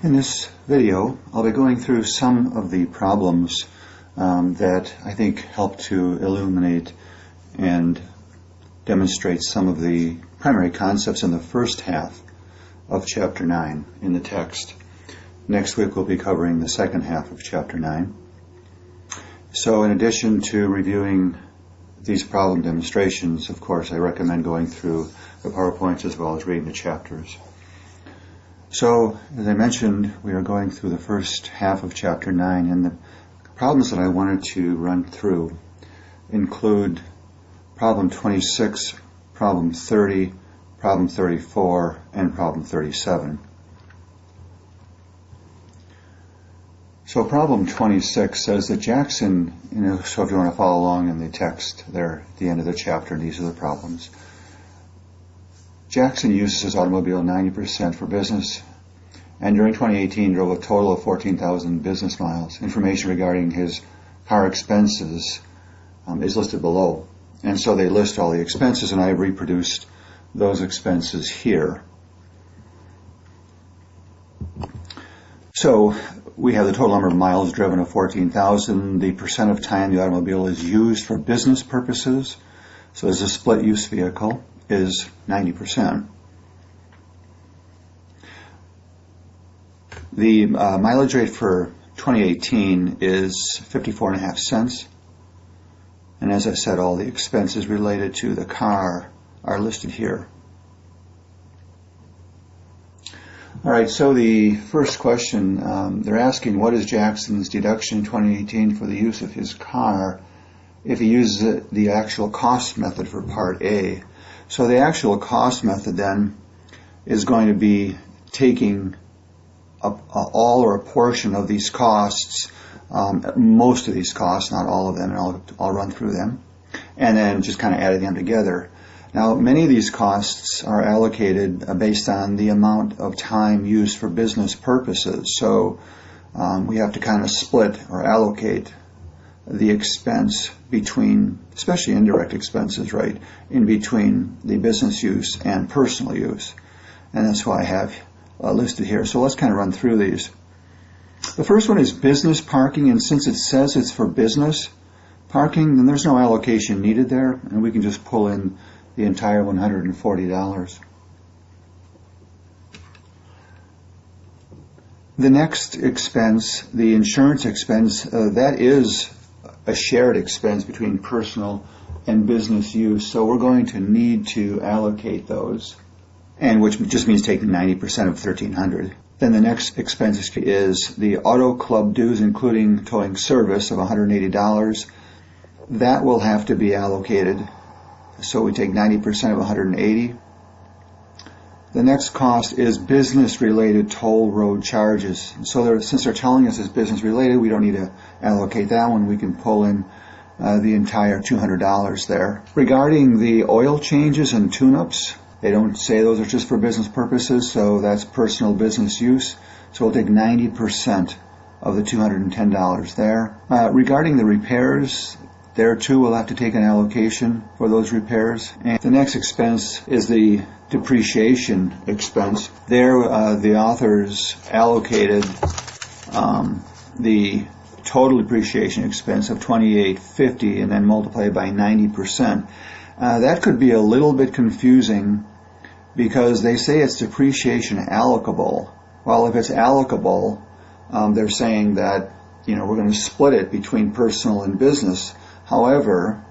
In this video, I'll be going through some of the problems that I think help to illuminate and demonstrate some of the primary concepts in the first half of Chapter 9 in the text. Next week we'll be covering the second half of Chapter 9. So in addition to reviewing these problem demonstrations, of course, I recommend going through the PowerPoints as well as reading the chapters. So, as I mentioned, we are going through the first half of Chapter 9, and the problems that I wanted to run through include Problem 26, Problem 30, Problem 34, and Problem 37. So Problem 26 says that Jackson, so if you want to follow along in the text there at the end of the chapter, and these are the problems. Jackson uses his automobile 90% for business, and during 2018 drove a total of 14,000 business miles. Information regarding his car expenses is listed below. And so they list all the expenses, and I reproduced those expenses here. So we have the total number of miles driven of 14,000. The percent of time the automobile is used for business purposes, so as a split-use vehicle, is 90%. The mileage rate for 2018 is 54.5 cents. And as I said, all the expenses related to the car are listed here. All right, so the first question, they're asking what is Jackson's deduction in 2018 for the use of his car if he uses the actual cost method for Part A. So the actual cost method then is going to be taking all or a portion of these costs, most of these costs, not all of them, and I'll run through them, and then just kind of adding them together. Now, many of these costs are allocated based on the amount of time used for business purposes. So we have to kind of split or allocate the expense between, especially indirect expenses, right, in between the business use and personal use. And that's why I have listed here. So let's kind of run through these. The first one is business parking, and since it says it's for business parking, then there's no allocation needed there, and we can just pull in the entire $140. The next expense, the insurance expense, that is a shared expense between personal and business use, so we're going to need to allocate those, and which just means taking 90% of $1,300. Then the next expense is the auto club dues, including towing service of $180. That will have to be allocated, so we take 90% of $180. The next cost is business-related toll road charges. So since they're telling us it's business-related, we don't need to allocate that one. We can pull in the entire $200 there. Regarding the oil changes and tune-ups, they don't say those are just for business purposes, so that's personal business use. So we'll take 90% of the $210 there. Regarding the repairs, there too we'll have to take an allocation for those repairs. And the next expense is the depreciation expense. There the authors allocated the total depreciation expense of $28.50 and then multiplied by 90%. That could be a little bit confusing because they say it's depreciation allocable. Well, if it's allocable, they're saying that we're going to split it between personal and business. However,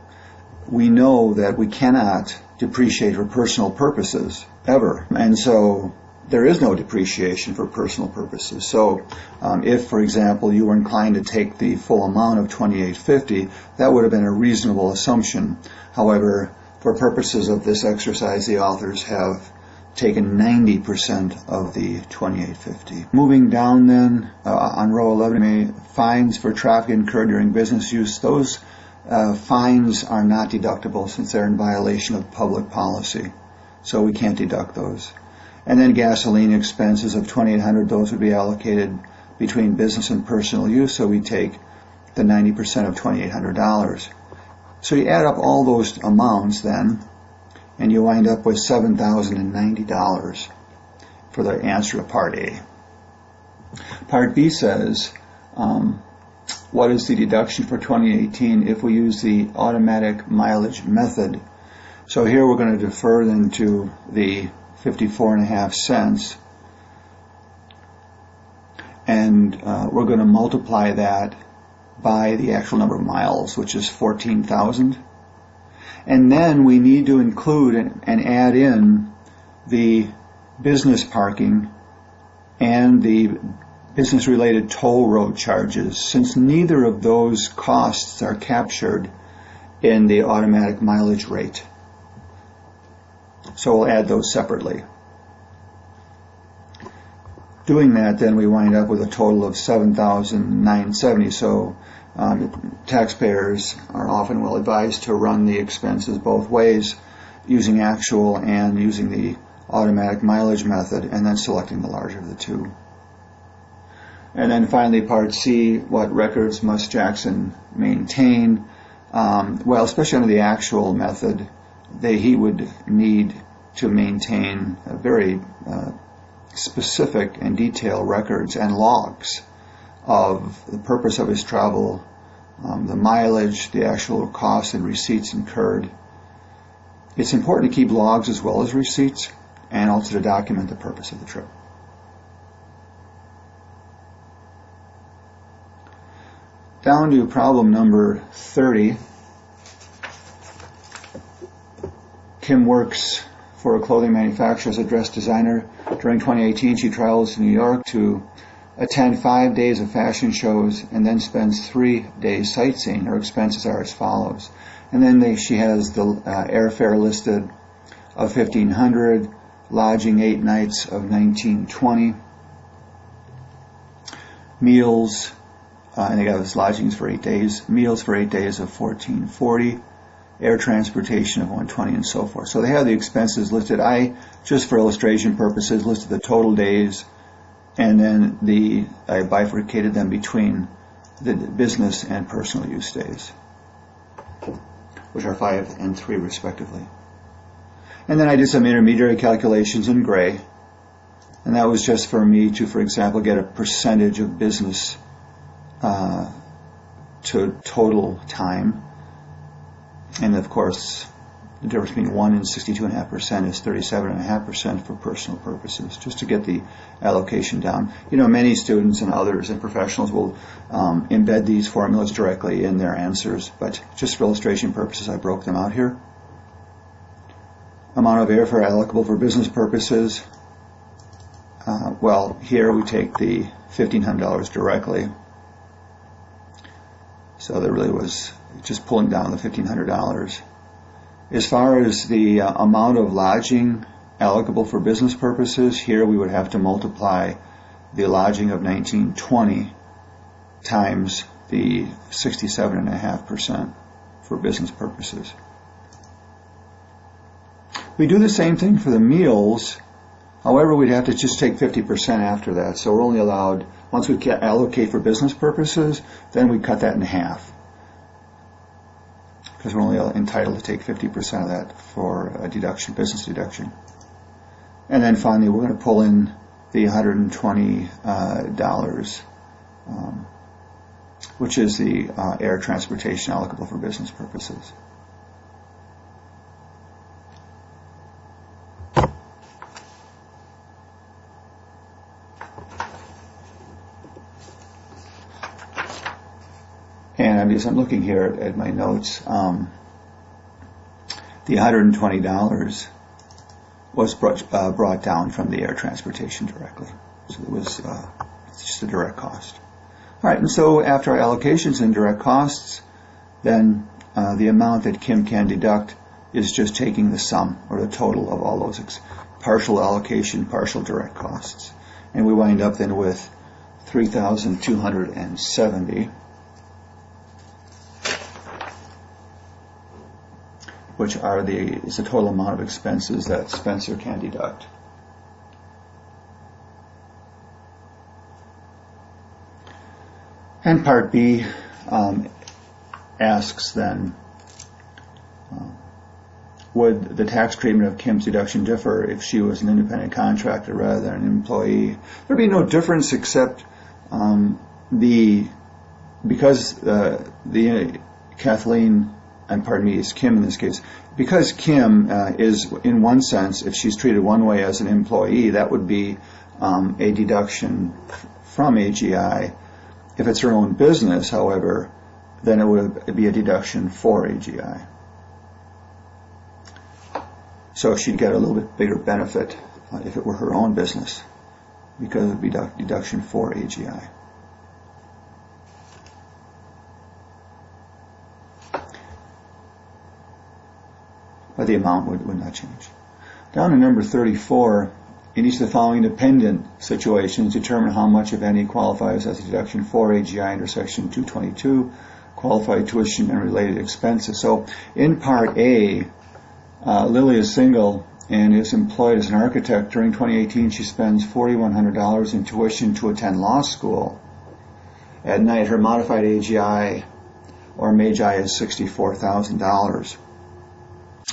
we know that we cannot depreciate for personal purposes ever, and so there is no depreciation for personal purposes. So if, for example, you were inclined to take the full amount of $28.50, that would have been a reasonable assumption. However, for purposes of this exercise, the authors have taken 90% of the $28.50. Moving down then, on row 11, fines for traffic incurred during business use. Those fines are not deductible since they're in violation of public policy, so we can't deduct those. And then gasoline expenses of $2,800, those would be allocated between business and personal use, so we take the 90% of $2,800. So you add up all those amounts then, and you wind up with $7,090 for the answer to Part A. Part B says, what is the deduction for 2018 if we use the automatic mileage method? So here we're going to defer then to the 54.5 cents, and we're going to multiply that by the actual number of miles, which is 14,000. And then we need to include and add in the business parking and the business-related toll road charges, since neither of those costs are captured in the automatic mileage rate. So we'll add those separately. Doing that, then we wind up with a total of $7,970. So taxpayers are often well advised to run the expenses both ways, using actual and using the automatic mileage method, and then selecting the larger of the two. And then finally, Part C, what records must Jackson maintain? Well, especially under the actual method, he would need to maintain a very specific and detailed records and logs of the purpose of his travel, the mileage, the actual costs and receipts incurred. It's important to keep logs as well as receipts, and also to document the purpose of the trip. Down to problem number 30. Kim works for a clothing manufacturer as a dress designer. During 2018, she travels to New York to attend 5 days of fashion shows and then spends 3 days sightseeing. Her expenses are as follows. And then she has the airfare listed of $1,500, lodging 8 nights of $1,920, meals, and they got this lodgings for 8 days, meals for 8 days of $1,440, air transportation of $120, and so forth. So they have the expenses listed. I, just for illustration purposes, listed the total days, and then I bifurcated them between the business and personal use days, which are 5 and 3 respectively. And then I did some intermediary calculations in gray, and that was just for me to, for example, get a percentage of business to total time. And of course, the difference between 1 and 62.5% is 37.5% for personal purposes, just to get the allocation down. You know, many students and others and professionals will embed these formulas directly in their answers, but just for illustration purposes, I broke them out here. Amount of airfare applicable for business purposes. Well, here we take the $1,500 directly. So there really was just pulling down the $1,500. As far as the amount of lodging applicable for business purposes, here we would have to multiply the lodging of $1,920 times the 67.5% for business purposes. We do the same thing for the meals. However, we'd have to just take 50% after that. So we're only allowed, once we allocate for business purposes, then we cut that in half, because we're only entitled to take 50% of that for a deduction, business deduction. And then finally, we're going to pull in the $120, which is the air transportation applicable for business purposes. And as I'm looking here at my notes, the $120 was brought down from the air transportation directly. So it was it's just a direct cost. All right, and so after our allocations and direct costs, then the amount that Kim can deduct is just taking the sum or the total of all those partial allocation, partial direct costs. And we wind up then with $3,270. Which is the total amount of expenses that Spencer can deduct. And Part B asks then, would the tax treatment of Kim's deduction differ if she was an independent contractor rather than an employee? There'd be no difference except Because Kathleen, and pardon me, is Kim in this case, because Kim is, in one sense, if she's treated one way as an employee, that would be a deduction from AGI. If it's her own business, however, then it would be a deduction for AGI. So she'd get a little bit bigger benefit if it were her own business, because it would be deduction for AGI. But the amount would not change. Down to number 34, in each of the following dependent situations, determine how much, if any, qualifies as a deduction for AGI under Section 222, qualified tuition and related expenses. So in Part A, Lily is single and is employed as an architect. During 2018, she spends $4,100 in tuition to attend law school. At night, her modified AGI or MAGI is $64,000.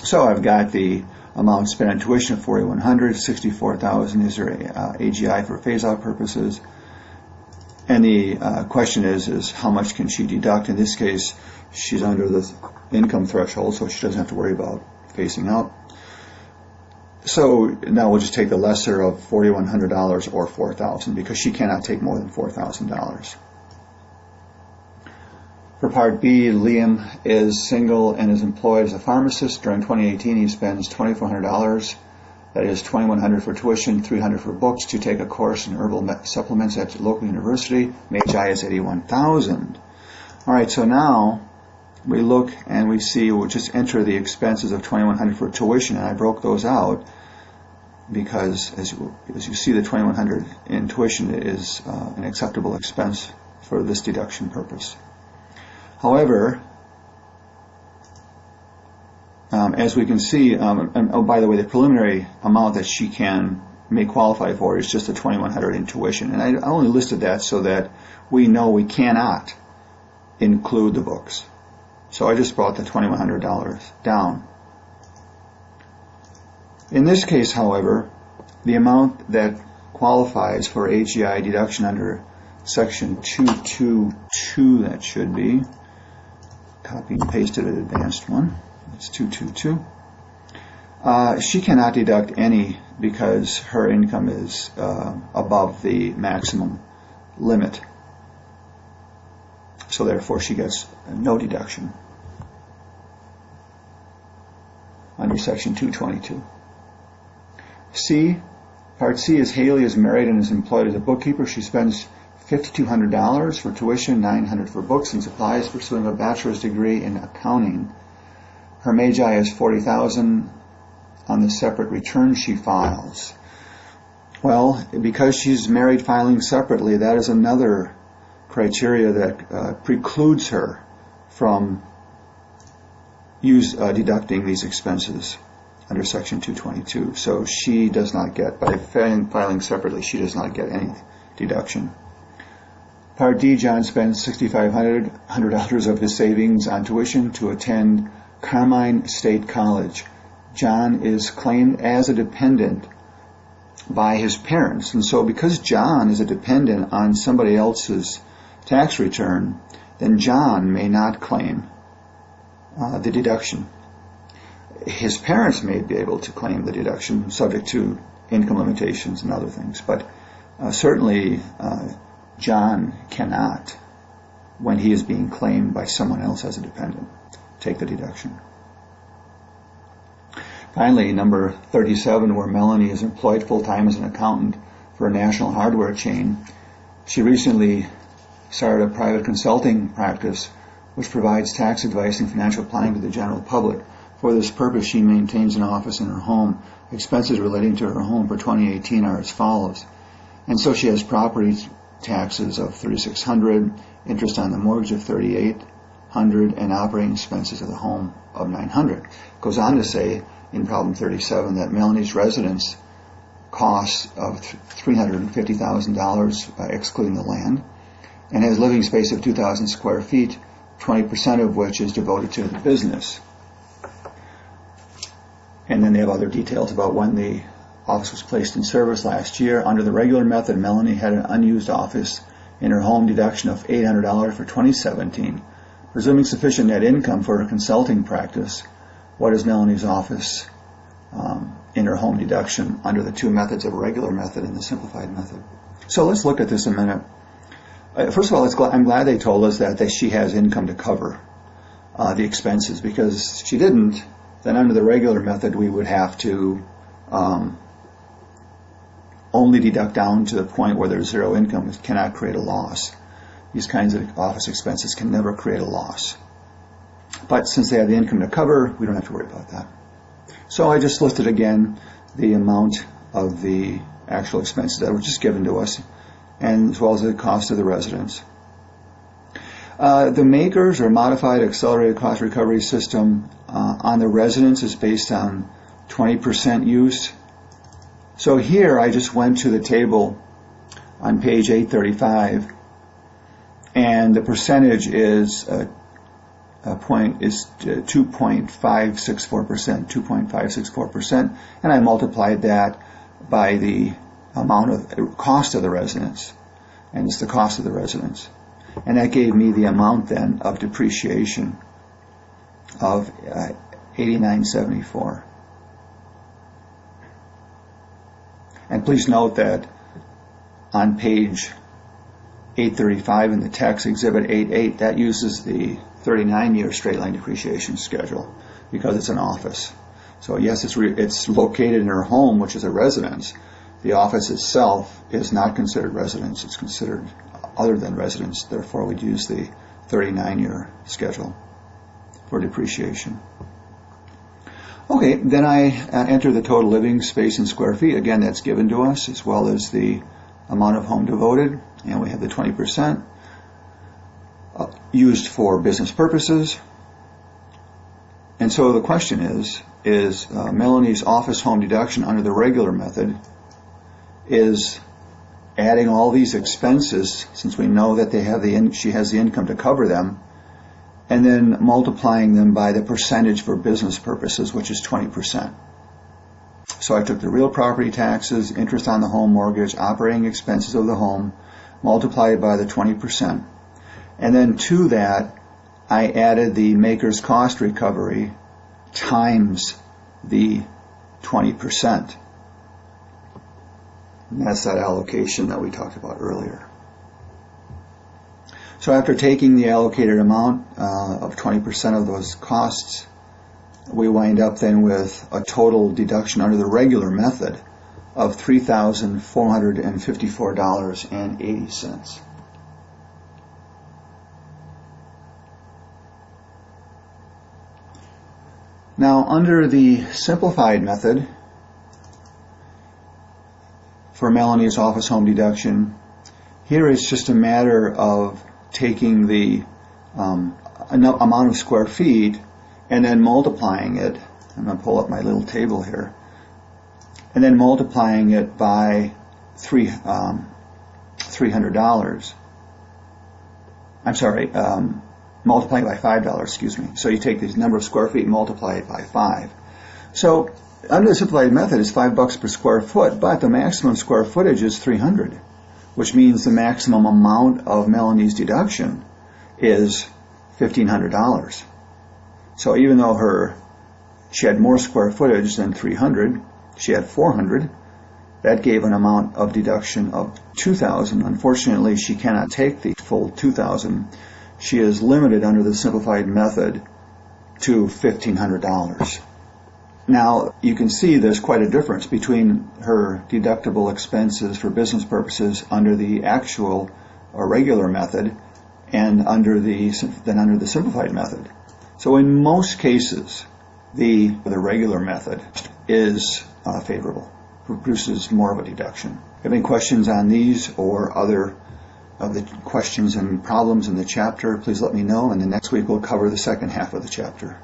So I've got the amount spent on tuition of $4,100, $64,000 is her AGI for phase-out purposes. And the question is how much can she deduct? In this case, she's under the income threshold, so she doesn't have to worry about phasing out. So now we'll just take the lesser of $4,100 or $4,000, because she cannot take more than $4,000. For Part B, Liam is single and is employed as a pharmacist. During 2018, he spends $2,400. That is $2,100 for tuition, $300 for books to take a course in herbal supplements at the local university. MAGI is $81,000. All right, so now we look and we see, we'll just enter the expenses of $2,100 for tuition, and I broke those out because, as you see, the $2,100 in tuition is an acceptable expense for this deduction purpose. However, as we can see, and oh, by the way, the preliminary amount that she may qualify for is just the $2,100 in tuition. And I only listed that so that we know we cannot include the books. So I just brought the $2,100 down. In this case, however, the amount that qualifies for AGI deduction under Section 222, that should be, copy and pasted an advanced one. It's 222. She cannot deduct any because her income is above the maximum limit. So therefore she gets no deduction under Section 222. Part C is Haley is married and is employed as a bookkeeper. She spends $5,200 for tuition, $900 for books and supplies, pursuing a bachelor's degree in accounting. Her MAGI is $40,000 on the separate return she files. Well, because she's married filing separately, that is another criteria that precludes her from deducting these expenses under Section 222. So she does not get, by filing separately, she does not get any deduction. Part D, John spends $6,500 of his savings on tuition to attend Carmine State College. John is claimed as a dependent by his parents, and so because John is a dependent on somebody else's tax return, then John may not claim the deduction. His parents may be able to claim the deduction subject to income limitations and other things, but certainly John cannot, when he is being claimed by someone else as a dependent, take the deduction. Finally, number 37, where Melanie is employed full-time as an accountant for a national hardware chain. She recently started a private consulting practice which provides tax advice and financial planning to the general public. For this purpose, she maintains an office in her home. Expenses relating to her home for 2018 are as follows. And so she has property taxes of $3,600, interest on the mortgage of $3,800, and operating expenses of the home of $900. Goes on to say in problem 37 that Melanie's residence costs of $350,000 excluding the land, and has living space of 2,000 square feet, 20% of which is devoted to the business. And then they have other details about when the office was placed in service last year. Under the regular method, Melanie had an unused office in her home deduction of $800 for 2017. Presuming sufficient net income for her consulting practice, what is Melanie's office in her home deduction under the two methods of a regular method and the simplified method? So let's look at this a minute. First of all, I'm glad they told us that she has income to cover the expenses, because if she didn't, then under the regular method we would have to only deduct down to the point where there's zero income. It cannot create a loss. These kinds of office expenses can never create a loss. But since they have the income to cover, we don't have to worry about that. So I just listed again the amount of the actual expenses that were just given to us, and as well as the cost of the residence. The MAKERS, or Modified Accelerated Cost Recovery System, on the residence is based on 20% use. So here I just went to the table on page 835, and the percentage is 2.564%, and I multiplied that by the amount of cost of the residence, and it's the cost of the residence, and that gave me the amount then of depreciation of $89.74. And please note that on page 835 in the text, Exhibit 8.8, that uses the 39-year straight-line depreciation schedule because it's an office. So yes, it's located in her home, which is a residence. The office itself is not considered residence. It's considered other than residence. Therefore, we'd use the 39-year schedule for depreciation. Okay, then I enter the total living space in square feet. Again, that's given to us, as well as the amount of home devoted, and we have the 20% used for business purposes. And so the question is Melanie's office home deduction under the regular method is adding all these expenses, since we know that she has the income to cover them, and then multiplying them by the percentage for business purposes, which is 20%. So I took the real property taxes, interest on the home mortgage, operating expenses of the home, multiplied by the 20%. And then to that, I added the MAKERS cost recovery times the 20%. And that's that allocation that we talked about earlier. So after taking the allocated amount of 20% of those costs, we wind up then with a total deduction under the regular method of $3,454.80. Now, under the simplified method for Melanie's office home deduction, here it's just a matter of taking the amount of square feet and then multiplying it. I'm going to pull up my little table here. And then multiplying it by $300. I'm sorry, multiplying by $5, excuse me. So you take the number of square feet and multiply it by 5. So under the simplified method, it's $5 per square foot, but the maximum square footage is 300, which means the maximum amount of Melanie's deduction is $1,500. So even though she had more square footage than 300, she had 400, that gave an amount of deduction of $2,000. Unfortunately, she cannot take the full $2,000. She is limited under the simplified method to $1,500. Now, you can see there's quite a difference between her deductible expenses for business purposes under the actual or regular method and under the simplified method. So in most cases, the regular method is favorable, produces more of a deduction. If you have any questions on these or other of the questions and problems in the chapter, please let me know, and the next week we'll cover the second half of the chapter.